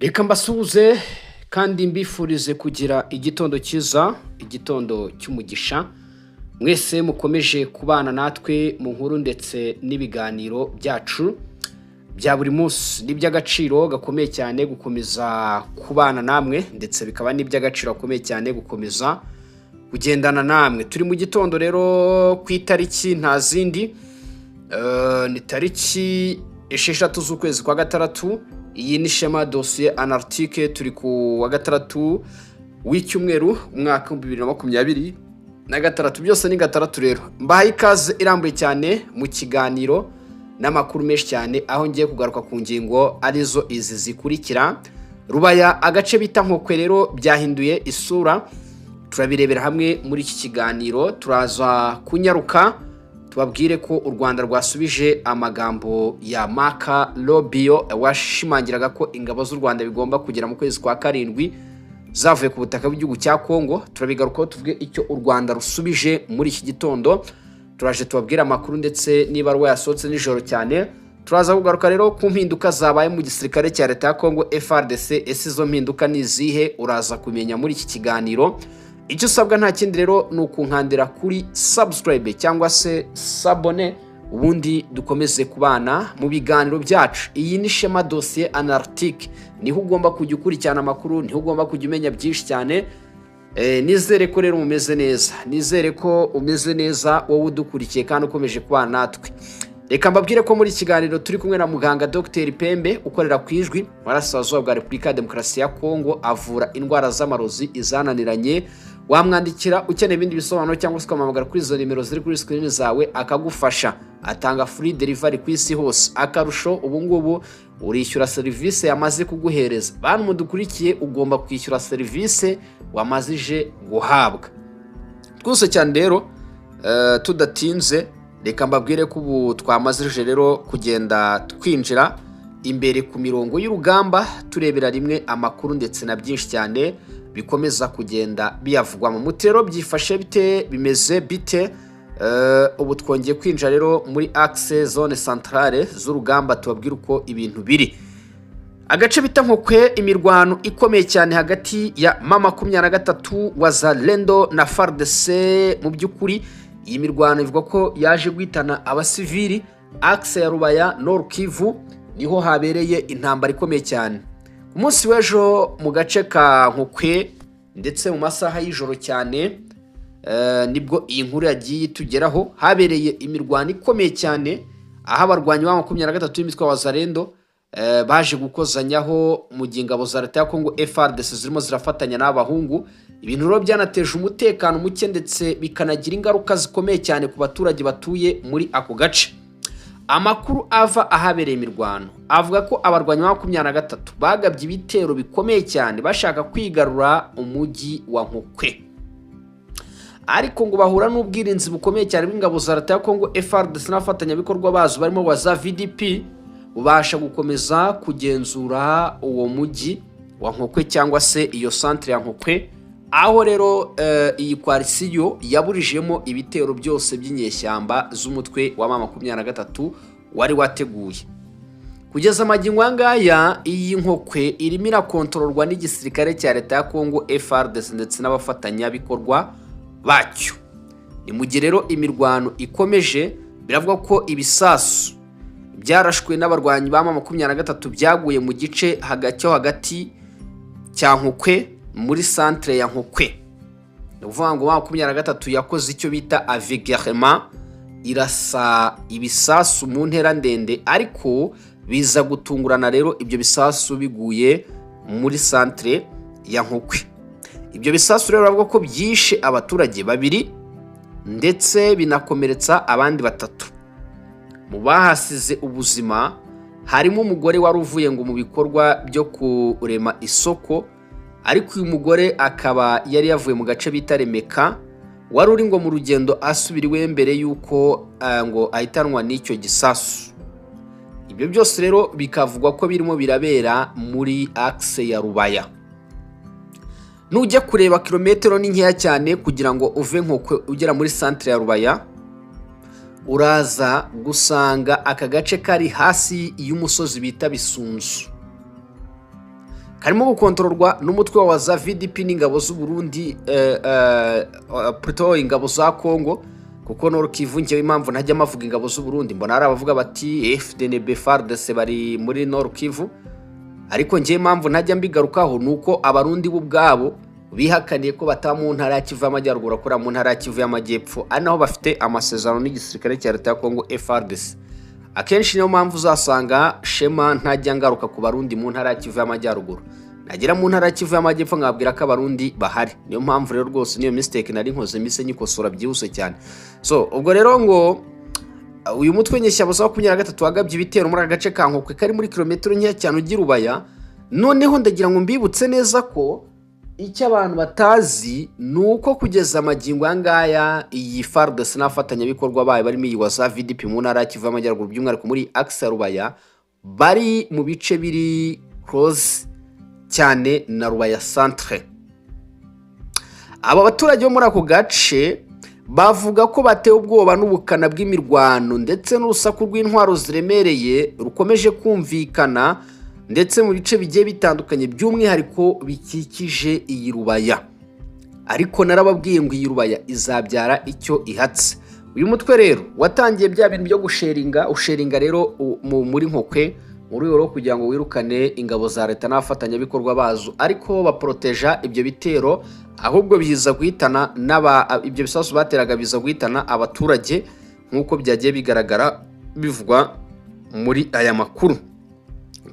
Reka mbasuhuze kandi mbifurize kugira igitondo cyiza, igitondo cy'umugisha. Mwese mukomeje kubana natwe mu nkuru ndetse n'ibiganiro byacu bya buri munsi. Ni iby'agaciro gakomeye cyane gukomeza kubana namwe, ndetse bikaba n'iby'agaciro gakomeye cyane gukomeza kugendana namwe. Turi mu gitondo rero ku itariki nta zindi, ni tariki 6 z'ukwezi kwa gatandatu. Iyi ni Shema Dossier Anartique, turi ku wa gatandatu w'icyumweru umwaka wa 2026. Byose ni gatandatu rero. Mbahaye ikaze irambuye cyane mu kiganiro n'amakuru menshi cyane, aho ngiye kugaruka ku ngingo arizo izi zikurikira. Rubaya, agace bita Nkokwe rero byahinduye isura, turabirebera hamwe muri iki kiganiro. Turaza kunyaruka tubabwire ko u Rwanda rwasubije amagambo ya Marco Rubio washimangiraga ko ingabo z'u Rwanda bigomba kugera mu kwezi kwa karindwi zavuye ku butaka bw'igihugu cya Kongo. Turabigarukaho tuvuge icyo u Rwanda rusubije muri iki gitondo. Turaje tubabwira amakuru ndetse niba rwayasohotse nijoro cyane. Turaza kugaruka rero ku mpinduka zabaye mu gisirikare cya leta ya Kongo FARDC. Ese izo mpinduka ni izihe? Uraza kumenya muri iki kiganiro. Icyo usabwa nta kindi rero ni ukunkandira kuri subscribe cyangwa se sabone, ubundi dukomeze kubana mu biganiro byacu. Iyi ni Shema Dossier Anartique, niho ugomba kujya ukurikirana amakuru, niho ugomba kujya umenya byinshi cyane. Nizere ko rero umeze neza, nizere ko umeze neza wowe udukurikiye kandi ukomeje kubana natwe. Reka mbabwire ko muri kiganiro turi kumwe na muganga Dr Pembe ukorera ku Ijwi Burasirazuba bwa Repubulika ya Demokarasi ya Kongo, avura indwara z'amarozi izananiranye. Wamwandikira ukeneye ibindi bisobanuro cyangwa se ukamamagara kuri izo nimero ziri kuri screen zawe akagufasha. Atanga free delivery ku isi hose. Akarusho ubu ngubu urishyura serivisi yamaze kuguhereza. Bantu mudukurikiye, ugomba kwishyura serivisi wamazije guhabwa. Twose cyane rero tudatinze, reka mbabwire ko ubu twamazije rero kugenda twinjira imbere ku mirongo y'urugamba, turebera rimwe amakuru ndetse na byinshi cyane bikomeza kugenda biyavugwa mu mutero. Byifashe bite, bimeze bite? Ubu twongeye kwinjira rero muri axe zone centrale z'urugamba, tubabwira uko ibintu biri. Agace bita Nkokwe, imirwano ikomeye cyane hagati ya M23 Wazalendo na FARDC. Mu by'ukuri iyi mirwano ivuga ko yaje guhitana abasivili. Axe ya Rubaya Nord Kivu niho habereye intambara ikomeye cyane. Umunsi w'ejo mu gace ka Nkokwe ndetse mu masaha y'ijoro cyane, nibwo iyi nkuru yagiye itugeraho. Habereye imirwano ikomeye cyane, aho abarwanyi ba 23 b'imitwe wa Wazalendo baje gukozanyaho mu gihe ingabo za leta ya Kongo FARDC zirimo zirafatanya n'abahungu. Ibintu rero byanateje umutekano muke ndetse bikanagira ingaruka zikomeye cyane ku baturage batuye muri ako gace. Amakuru ava ahabereye imirwano avuga ko abarwanyi ba 23 bagabye ibitero bikomeye cyane bashaka kwigarura umujyi wa Nkokwe, ariko ngo bahura n'ubwirinzi bukomeye cyane bw'ingabo za leta ya Kongo FARDC n'abafatanyabikorwa bazo barimo waza VDP, ubasha gukomeza kugenzura uwo mujyi wa Nkokwe cyangwa se iyo centre ya Nkokwe, aho rero iyi coalition yaburijemo ibitero byose by'inyeshyamba z'umutwe wa M23 wari wateguye. Kugeza magingo angaya iyi Nkokwe irimo irakontororwa n'igisirikare cya leta ya Kongo FARDC ndetse n'abafatanyabikorwa bacyo. Ni mu gihe rero imirwano ikomeje, biravuga ko ibisasu byarashwe n'abarwanyi ba M23 byaguye mu gice hagati cya Nkokwe muri centre ya Nkokwe. Uvuga ngo 23 yakoze icyo bita avegerement, irasa ibisasu mu ntera ndende, ariko biza gutungurana rero ibyo bisasu biguye muri centre ya Nkokwe. Ibyo bisasu rero bavuga ko byishe abaturage 2 ndetse binakomeretsa abandi 3. Mu bahasize ubuzima harimo umugore wari uvuye ngo mu bikorwa byo kurema isoko, ariko uyu mugore akaba yari yavuye mu gace bita Remeka, wari uri ngo mu rugendo asubiriwe mbere yuko ngo ahitanwa n'icyo gisasu. Ibyo byose rero bikavugwa ko birimo birabera muri axe ya Rubaya. Nujya kureba kilometero ni nkeya cyane kugira ngo uve Nkokwe ugera muri centre ya Rubaya, uraza gusanga aka gace kari hasi y'umusozi bita Bisunzu. karimo gukontororwa n'umutwe wa za VDP n'ingabo z'u Burundi, plutôt ingabo za Congo, kuko Nord Kivu ngewe impamvu ntajya mavuga ingabo z'u Burundi, mbona hari abavuga bati FDNB FARDC bari muri Nord Kivu, ariko ngewe impamvu ntajya mbigarukaho nuko abarundi bo ubwabo bihakaniye ko batamu ntara ya Kivu y'Amajyaruguru akora mu ntara ya Kivu y'Amajyepfo, ari naho bafite amasezerano n'igisirikare cya leta ya Congo FARDC. Akenshi niyo mpamvu uzasanga Shema ntajya ngaruka ku barundi mu ntara ya Kivu y'Amajyaruguru, nagera mu ntara ya Kivu y'Amajyepfo nkabwira ko abarundi bahari. Niyo mpamvu rero rwose niyo mistake nari nkoze mise nyikosora byihuse cyane. So ubwo rero ngo uyu mutwe nyeshyamba za 23 wagabye ibitero muri agace ka Nkokwe kari muri kilometero nke cyane ugira Rubaya. Noneho ndagira ngo mbibutse neza ko icyo abantu batazi nuko kugeza amagingo angaya iyi FARDC n'afatanya bikorwa bayo barimo iyi wa VDP mu ntara ya Kivu y'Amajyaruguru by'umwihariko muri axe ya Rubaya bari mu bice biri close cyane na Rubaya centre. Aba baturage bo muri ako gace bavuga ko batewe ubwoba n'ubukana bw'imirwano ndetse n'urusaku rw'intwaro ziremereye rukomeje kumvikana ndetse mu bice bigiye bitandukanye by'umwihariko bikikije iyi Rubaya. Ariko narababwiye ngo iyi Rubaya izabyara icyo ihatse. Uyu mutwe rero watangiye bya bintu byo usheringa rero muri Nkokwe muri rero kugira ngo wirukane ingabo za leta n'afatanya bikorwa bazo, ariko baproteja ibyo bitero, ahubwo biza guhitana ibyo bisasu bateraga biza guhitana abaturage nkuko byagiye bigaragara bivugwa muri aya makuru.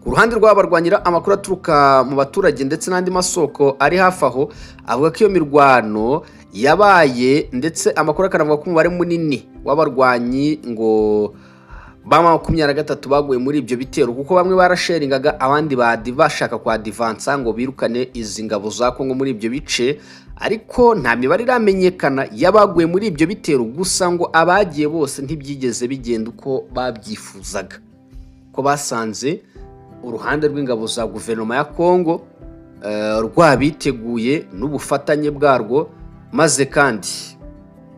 Ku ruhande rw'abarwanyira amakuru aturuka mu baturage ndetse n'andi masoko ari hafi aho avuga ko iyo mirwano yabaye, ndetse amakuru akanavuga ko umubare munini w'abarwanyi ngo ba 23 baguye muri ibyo bitero, kuko bamwe barasheringaga abandi bashaka kwa advance ngo birukane izi ngabo za Kongo muri ibyo bice, ariko nta mibare iramenyekana yabaguye muri ibyo bitero. Gusa ngo abagiye bose ntibyigeze bigenda uko babyifuzaga, ko basanze uruhande rw'ingabo za guverinoma ya Kongo rwabiteguye n'ubufatanye bwarwo, maze kandi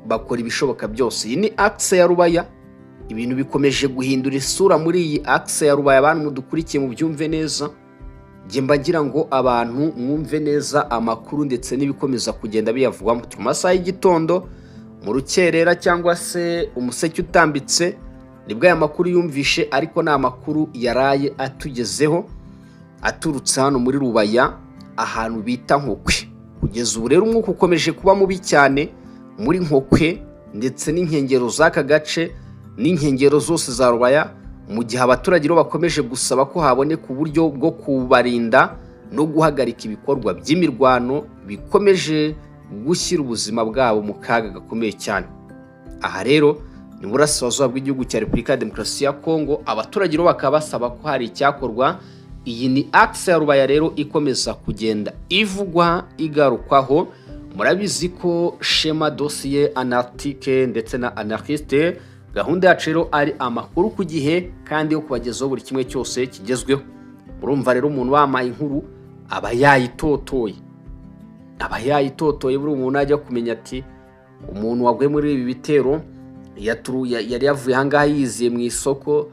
bakora ibishoboka byose. Iyi ni axe ya Rubaya, ibintu bikomeje guhindura isura muri iyi axe ya Rubaya. Abantu mudukurikiye mu byumve neza, nge mbagira ngo abantu mwumve neza amakuru ndetse n'ibikomeza kugenda biyavugwamo. Turi mu masaha y'igitondo, mu rukerera cyangwa se umuseke utambitse nibwo aya makuru yumvishe, ariko ni amakuru yaraye atugezeho aturutse hano muri Rubaya ahantu bita Nkokwe. Kugeza ubu rero umwuka ukomeje kuba mubi cyane muri Nkokwe ndetse n'inkengero z'aka gace n'inkengero zose za Rubaya, mu gihe abaturage bakomeje gusaba ko haboneka uburyo bwo kubarinda no guhagarika ibikorwa by'imirwano bikomeje gushyira ubuzima bwabo mu kaga gakomeye cyane. Aha rero ni burasirazuba bw'igihugu cya Repubulika ya Demokarasi ya Kongo, abaturage bakaba basaba ko hari icyakorwa. Iyi ni axe ya Rubaya rero ikomeza kugenda ivugwa igarukwaho. Murabizi ko Shema dossier anarchique ndetse na anarchiste, gahunda yacu rero ari amakuru ku gihe kandi yo kubagezaho buri kimwe cyose kigezweho. Murumva rero umuntu wamaye inkuru aba yayitotoye, buri umuntu ajya kumenya ati umuntu waguye muri ibi bitero yari yavuye ahangaha yiziye mu isoko,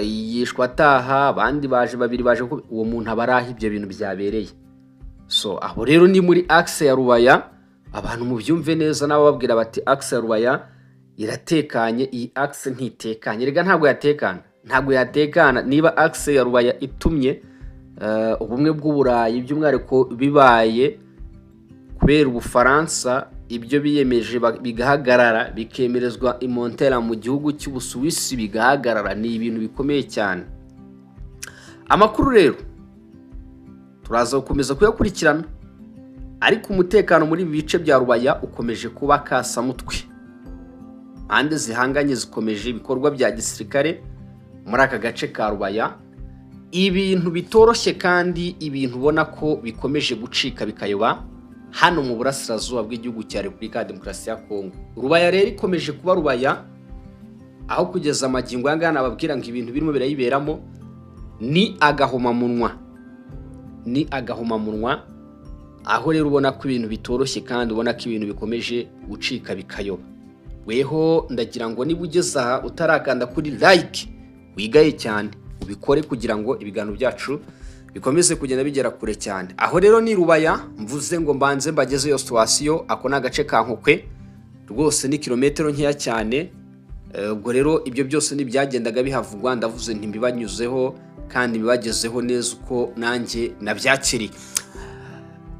yishwa ataha, abandi babiri baje, uwo muntu aba araho ibyo bintu byabereye. So aho rero ni muri axe ya Rubaya, abantu mu byumve neza nabo babwira bati axe ya Rubaya iratekanye. Iyi axe ntitekanye, rega ntabwo yatekana niba axe ya Rubaya itumye ubumwe bw'Uburayi by'umwihariko bibaye kubera Ubufaransa ibyo biyemeje bigahagarara, bikemerezwa imontera mu gihugu cy'Ubusuwisi bigahagarara. Ni ibintu bikomeye cyane. Amakuru rero turaza gukomeza kuyakurikirana, ariko umutekano muri ibi bice bya Rubaya ukomeje kuba kasamutwe. Ande zihanganye zikomeje ibikorwa bya gisirikare muri aka gace ka Rubaya, ibintu bitoroshye kandi ibintu ubona ko bikomeje gucika bikayoba hano mu burasirazuba bw'igihugu cya Repubulika ya Demokarasi ya Kongo. Rubaya rero ikomeje kuba Rubaya, aho kugeza amagingo yangana ababwira ngo ibintu birimo birayiberamo ni agahomamunwa, aho rero ubona ko ibintu bitoroshye kandi ubona ko ibintu bikomeje gucika bikayoba. Weho ndagira ngo niba ugeze aha utarakanda kuri like wigaye cyane ubikore kugira ngo ibiganiro byacu bikomeze kugenda bigera kure cyane. Aho rero ni Rubaya, mvuze ngo mbanze mbageze iyo situation. Ako ni agace ka Nkokwe rwose ni kilometero nkeya cyane. Ubwo rero ibyo byose nibyagendaga bihavugwa, ndavuze nti mbibanyuzeho kandi bibagezeho neza uko nanjye nabyakiriye.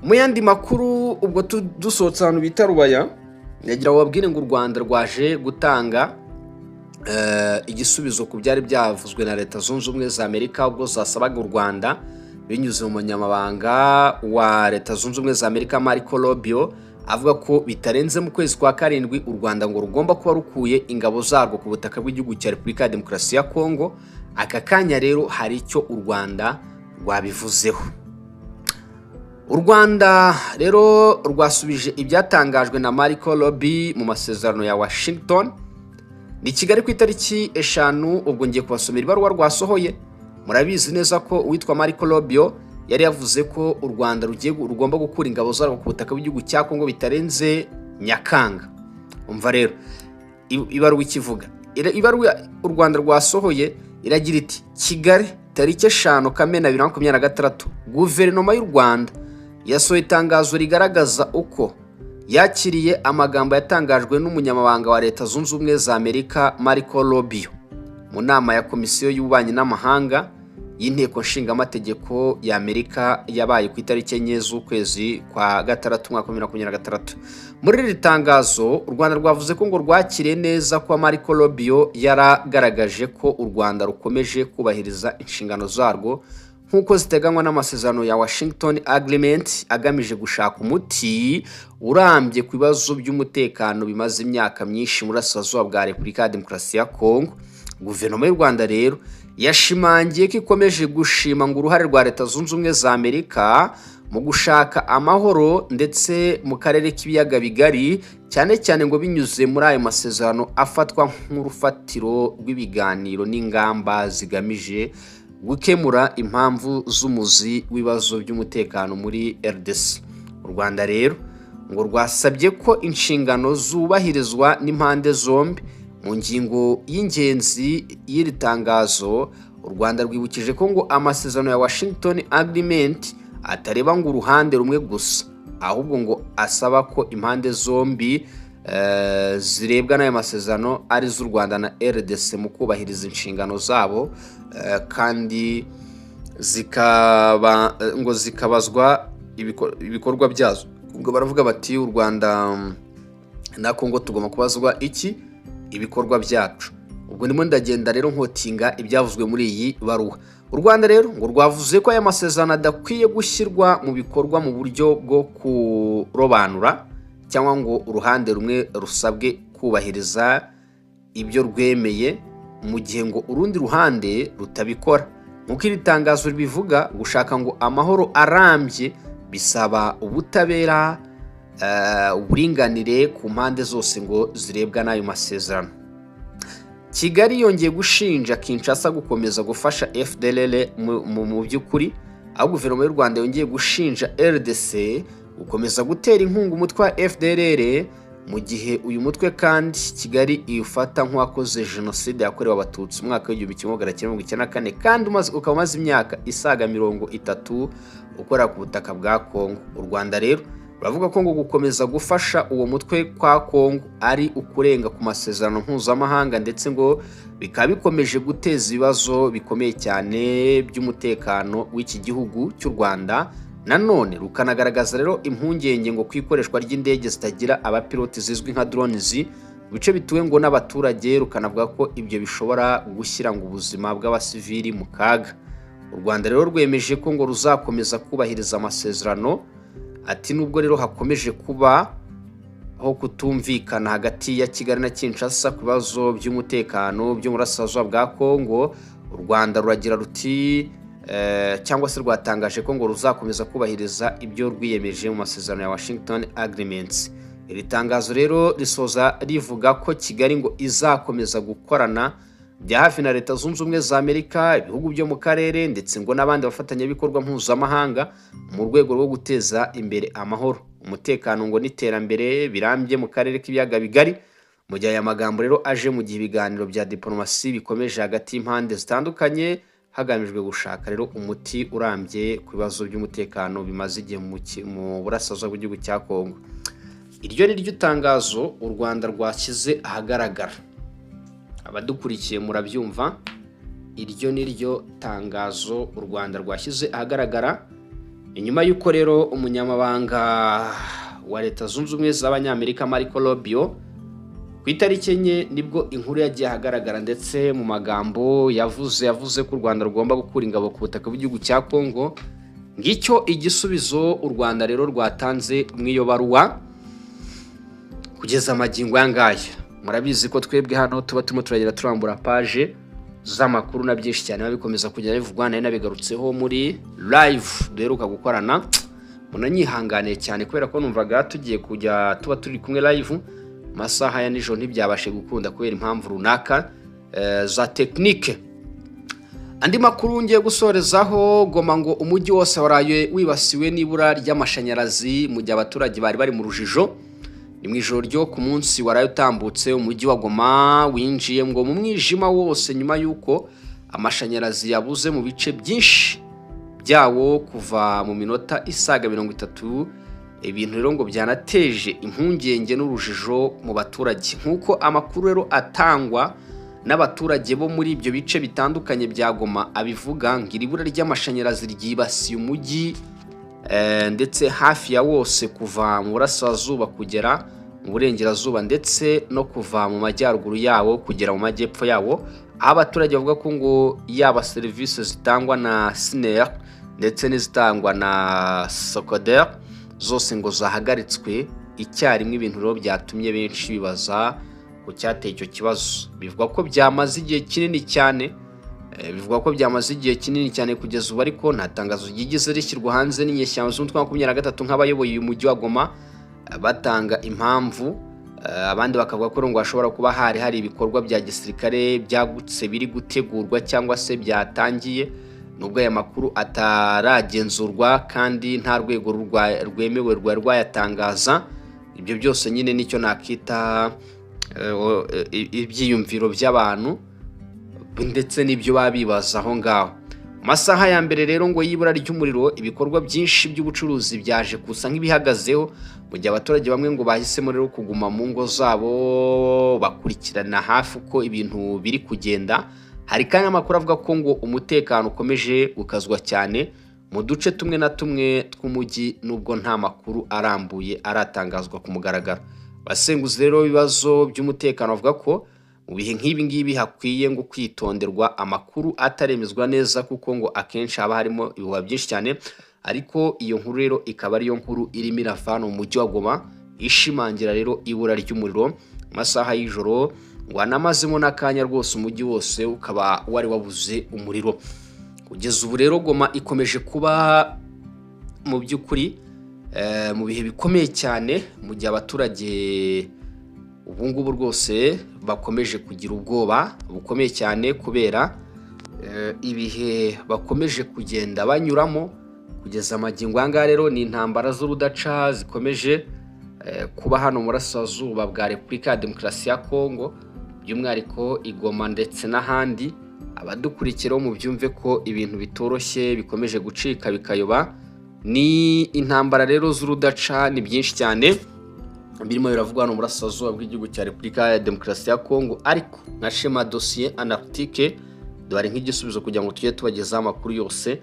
Mu yandi makuru, ubwo dusohotse ahantu bita Rubaya, nagira wabwire ngo u Rwanda rwaje gutanga igisubizo ku byari byavuzwe na Leta Zunze Ubumwe za Amerika ubwo zasabaga u Rwanda binyuze mu munyamabanga wa Leta Zunze Ubumwe za Amerika Marco Rubio, avuga ko bitarenze mu kwezi kwa karindwi u Rwanda ngo rugomba kuba rukuye ingabo zarwo ku butaka bw'igihugu cya Repubulika ya Demokarasi ya Kongo. Aka kanya rero hari icyo u Rwanda rwabivuzeho. U Rwanda rero rwasubije ibyatangajwe na Marco Rubio mu masezerano ya Washington. Ni Kigali ku itariki 5, ubwo ngiye kubasomera ibaruwa rwasohoye. Murabizi neza ko uwitwa Marco Rubio yari yavuze ko u Rwanda rugomba gukura ingabo zarwo ku butaka bw'igihugu cya Kongo bitarenze Nyakanga. Umva rero ibaruwa ikivuga. Ibaruwa u Rwanda rwasohoye iragira iti: Kigali tariki 5 Kamena 2026, guverinoma y'u Rwanda yasohoye itangazo rigaragaza uko yakiriye amagambo yatangajwe n'umunyamabanga wa Leta Zunze Ubumwe za Amerika Marco Rubio mu nama ya Komisiyo y'Ububanyi n'Amahanga y'Inteko Nshingamategeko ya Amerika yabaye ku itariki 4 z'ukwezi kwa 6 mwaka 2026. Muri iri tangazo u Rwanda rwavuze ko ngo rwakiriye neza ko Marco Rubio yaragaragaje ko u Rwanda rukomeje kubahiriza inshingano zarwo nk'uko ziteganywa n'amasezerano ya Washington Agreement agamije gushaka umuti urambye ku bibazo by'umutekano bimaze imyaka myinshi muri Burasirazuba bwa Repubulika ya Demokarasi ya Kongo. Guverinoma y'u Rwanda rero yashimangiye ko ikomeje gushima ngo uruhare rwa Leta Zunze Ubumwe za Amerika mu gushaka amahoro ndetse mu karere k'ibiyaga bigari, cyane cyane ngo binyuze muri ayo masezerano afatwa nk'urufatiro rw'ibiganiro n'ingamba zigamije gukemura impamvu z'umuzi w'ibibazo by'umutekano muri RDC. U Rwanda rero ngo rwasabye ko inshingano zubahirizwa n'impande zombi. Mu ngingo y'ingenzi y'iri tangazo u Rwanda rwibukije ko ngo amasezerano ya Washington Agreement atareba ngo uruhande rumwe gusa, ahubwo ngo asaba ko impande zombi zirebwa n'aya masezerano ari z'u Rwanda na RDC mu kubahiriza inshingano zabo, kandi zikabazwa ibikorwa byazo. Ubwo baravuga bati u Rwanda na Kongo tugomba kubazwa iki? Ibikorwa byacu. Ubwo ndimo ndagenda rero nkotinga ibyavuzwe muri iyi baruwa. U Rwanda rero ngo rwavuze ko aya masezerano adakwiye gushyirwa mu bikorwa mu buryo bwo kurobanura cyangwa ngo uruhande rumwe rusabwe kubahiriza ibyo rwemeye mu gihe ngo urundi ruhande rutabikora. Nk'uko iri tangazo ribivuga, gushaka ngo amahoro arambye bisaba ubutabera, uburinganire ku mpande zose ngo zirebwa n'ayo masezerano. Kigali yongeye gushinja Kinshasa gukomeza gufasha FDLR mu by'ukuri, aho guverinoma y'u Rwanda yongeye gushinja RDC gukomeza gutera inkunga umutwe wa FDLR, mu gihe uyu mutwe kandi Kigali ifata nk'uwakoze jenoside yakorewe abatutsi mu mwaka w'1994 kandi ukaba umaze imyaka isaga 30 ukora ku butaka bwa Kongo. U Rwanda rero bavuga ko ngo gukomeza gufasha uwo mutwe kwa Kongo ari ukurenga ku masezerano mpuzamahanga, ndetse ngo bikaba bikomeje guteza ibibazo bikomeye cyane by'umutekano w'iki gihugu cy'u Rwanda. Nanone rukanagaragaza rero impungenge ngo kwikoreshwa ry'indege zitagira abapiloti zizwi nka drones bice bituwe ngo n'abaturage, rukanavuga ko ibyo bishobora gushyira ngo ubuzima bw'abasivili mu kaga. U Rwanda rero rwemeje ko ngo ruzakomeza kubahiriza amasezerano. Ati nubwo rero hakomeje kuba aho kutumvikana hagati ya Kigali na Kinshasa ku bibazo by'umutekano byo mu Burasirazuba bwa Kongo, u Rwanda ruragira ruti cyangwa se rwatangaje ko ngo ruzakomeza kubahiriza ibyo rwiyemeje mu masezerano ya Washington Agreements. Iri tangazo rero risoza rivuga ko Kigali ngo izakomeza gukorana bya hafi na Leta Zunze Ubumwe za Amerika, ibihugu byo mu karere ndetse ngo n'abandi bafatanyabikorwa mpuzamahanga mu rwego rwo guteza imbere amahoro, umutekano ngo n'iterambere birambye mu karere k'ibiyaga bigari. Mu gihe aya magambo rero aje mu gihe ibiganiro bya diplomasi bikomeje hagati y'impande zitandukanye hagamijwe gushaka rero umuti urambye ku bibazo by'umutekano bimaze igihe mu burasirazuba bw'igihugu cya Kongo. Iryo ni ryo tangazo u Rwanda rwashyize ahagaragara. Abadukurikiye murabyumva, iryo ni ryo tangazo u Rwanda rwashyize ahagaragara inyuma y'uko rero umunyamabanga wa Leta Zunze Ubumwe z'Abanyamerika Marco Rubio ku itariki enye nibwo inkuru yagiye ahagaragara, ndetse mu magambo yavuze ko u Rwanda rugomba gukura ingabo ku butaka bw'igihugu cya Kongo. Ngicyo igisubizo u Rwanda rero rwatanze mu iyo baruwa kugeza amagingo yangaya. Murabizi ko twebwe hano tuba turagera turambura page z'amakuru na byinshi cyane bikomeza kugenda bivugwa, nayo nabigarutseho muri live duheruka gukorana. Munanyihanganiye cyane kubera ko numvaga tugiye kujya tuba turi kumwe live masaha ya nijoro ntibyabashe gukunda kubera impamvu runaka za tekinike. Andi makuru ngiye gusorezaho, Goma ngo umujyi wose waraye wibasiwe n'ibura ry'amashanyarazi mu gihe abaturage bari mu rujijo. Ni mu ijoro ryo ku munsi waraye utambutse umujyi wa Goma winjiye ngo mu mwijima wose nyuma y'uko amashanyarazi yabuze mu bice byinshi byawo kuva mu minota isaga 30. Ibintu rero ngo byanateje impungenge n'urujijo mu baturage, nk'uko amakuru rero atangwa n'abaturage bo muri ibyo bice bitandukanye bya Goma abivuga. Ngo ibura ry'amashanyarazi ryibasiye umujyi ndetse hafi ya wose, kuva mu burasirazuba kugera mu burengerazuba ndetse no kuva mu majyaruguru yawo kugera mu majyepfo yawo, aho abaturage bavuga ko ngo yaba serivisi zitangwa na SNER ndetse n'izitangwa na Socoder zose ngo zahagaritswe icyarimwe. Ibintu rero byatumye benshi bibaza ku cyateye icyo kibazo. Bivuga ko byamaze igihe kinini cyane kugeza ubu, ariko nta tangazo ryigeze rishyirwa hanze n'inyeshyamba z'umutwe wa 23 nk'abayoboye uyu mujyi wa Goma batanga impamvu. Abandi bakavuga ko ngo hashobora kuba hari ibikorwa bya gisirikare byagutse biri gutegurwa cyangwa se byatangiye, nubwo aya makuru ataragenzurwa kandi nta rwego rwemewe rwayatangaza. Ibyo byose nyine nicyo nakita ibyiyumviro by'abantu ndetse n'ibyo babibaza aho ngaho. Masaha ya mbere rero ngo y'ibura ry'umuriro, ibikorwa byinshi by'ubucuruzi byaje kusa nk'ibihagazeho, mu gihe abaturage bamwe ngo bahisemo rero kuguma mu ngo zabo bakurikirana hafi uko ibintu biri kugenda. Hari kandi amakuru avuga ko ngo umutekano ukomeje gukazwa cyane mu duce tumwe na tumwe tw'umujyi, nubwo nta makuru arambuye aratangazwa ku mugaragaro. Basenguzi rero ibibazo by'umutekano bavuga ko mu bihe nk'ibi ngibi hakwiye ngo kwitonderwa amakuru ataremezwa neza, kuko ngo akenshi haba harimo ibihuha byinshi cyane. Ariko iyo nkuru rero ikaba ariyo nkuru irimo iravana mu mujyi wa Goma ishimangira rero ibura ry'umuriro masaha y'ijoro. Wanamazemo n'akanya rwose umujyi wose ukaba wari wabuze umuriro. Kugeza ubu rero Goma ikomeje kuba mu by'ukuri mu bihe bikomeye cyane, mu gihe abaturage ubu ngubu rwose bakomeje kugira ubwoba bukomeye cyane kubera ibihe bakomeje kugenda banyuramo kugeza amagingo anga. Rero ni intambara z'urudaca zikomeje kuba hano mu burasirazuba bwa Repubulika ya Demokarasi ya Kongo, by'umwihariko i Goma ndetse n'ahandi. Abadukurikiraho mu byumve ko ibintu bitoroshye bikomeje gucika bikayoba. Ni intambara rero z'urudaca, ni byinshi cyane birimo biravugwa no burasirazuba bw'igihugu cya Repubulika ya Demokarasi ya Kongo. Ariko nka Shema Dossier Anarctique duhari nk'igisubizo kugira ngo tujye tubagezaho amakuru yose.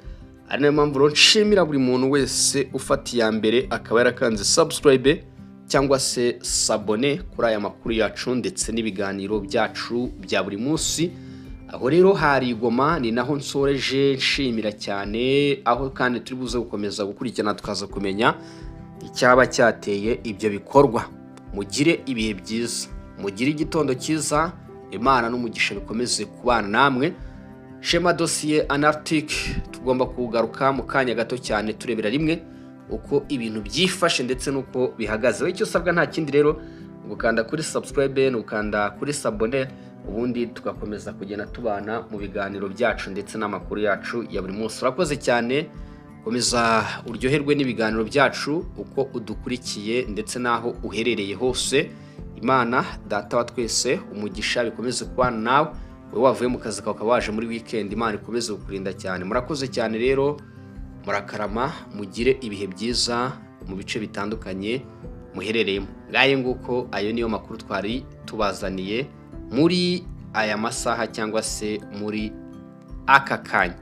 Ari nayo mpamvu rero nshimira buri muntu wese ufata iya mbere akaba yarakanze subscribe cyangwa se s'abone kuri aya makuru yacu ndetse n'ibiganiro byacu bya buri munsi. Aho rero hari Goma ni naho nsoreje nshimira cyane, aho kandi turi buze gukomeza gukurikirana tukaza kumenya icyaba cyateye ibyo bikorwa. Mugire ibihe byiza, mugire igitondo cyiza, Imana n'umugisha bikomeze kubana namwe. Shema Dossier Anarctique tugomba kugaruka mu kanya gato cyane turebera rimwe uko ibintu byifashe ndetse nuko bihagaze. Icyo usabwa nta kindi rero gukanda kuri subscribe n'ukanda kuri s'abone, ubundi tugakomeza kugenda tubana mu biganiro byacu ndetse n'amakuru yacu ya buri munsi. Urakoze cyane, komeza uryoherwe n'ibiganiro byacu uko udukurikiye ndetse naho uherereye hose. Imana data wa twese umugisha bikomeze kubana nawe, wowe wavuye mu kazi kawe ukaba waje muri weekend, Imana ikomeze kukurinda cyane. Murakoze cyane rero, murakarama, mugire ibihe byiza mu bice bitandukanye muherereyemo. Ngaye nguko ayo niyo makuru twari tubazaniye muri aya masaha cyangwa se muri aka kanya.